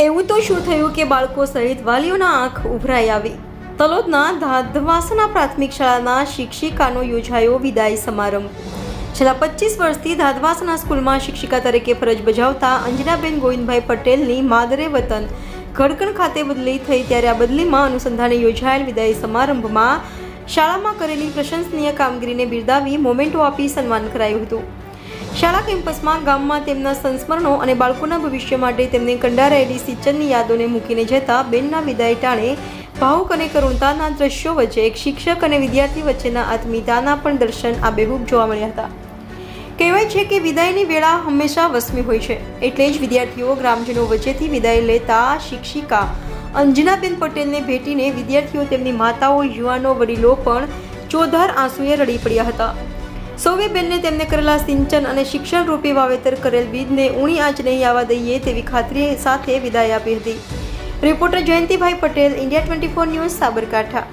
એવું તો શું થયું કે બાળકો સહિત વાલીઓના આંખ ઉભરાઈ આવી. તલોદના ધાધવાસના પ્રાથમિક શાળાના શિક્ષિકાનો યોજાયો વિદાય સમારંભ. છેલ્લા 25 વર્ષથી ધાધવાસના સ્કૂલમાં શિક્ષિકા તરીકે ફરજ બજાવતા અંજનાબેન ગોવિંદભાઈ પટેલની માદરે વતન ગડકણ ખાતે બદલી થઈ, ત્યારે આ બદલીમાં અનુસંધાને યોજાયેલ વિદાય સમારંભમાં શાળામાં કરેલી પ્રશંસનીય કામગીરીને બિરદાવી મોમેન્ટો આપી સન્માન કરાયું હતું. શાળા કેમ્પસમાં ગામમાં તેમના સંસ્મરણો અને બાળકોના ભવિષ્ય માટે તેમને કંડારાયેલી સિંચનની યાદોને મૂકીને જતા બેનના વિદાય ટાણે ભાવુક અને કરુણતાના દ્રશ્યો વચ્ચે એક શિક્ષક અને વિદ્યાર્થી વચ્ચેના આત્મીયતાના પણ દર્શન આબેહૂબ જોવા મળ્યા હતા. કહેવાય છે કે વિદાયની વેળા હંમેશા વસમી હોય છે, એટલે જ વિદ્યાર્થીઓ ગ્રામજનો વચ્ચેથી વિદાય લેતા શિક્ષિકા અંજનાબેન પટેલને ભેટીને વિદ્યાર્થીઓ, તેમની માતાઓ, યુવાનો, વડીલો પણ ચોધાર આંસુએ રડી પડ્યા હતા. સૌએ બેનને તેમને કરેલા સિંચન અને શિક્ષણ રૂપે વાવેતર કરેલ બીજને ઊણી આંચ નહીં આવવા દઈએ તેવી ખાતરી સાથે વિદાય આપી હતી. Reporter Jayantibhai Patel, India 24 news, Sabarkantha.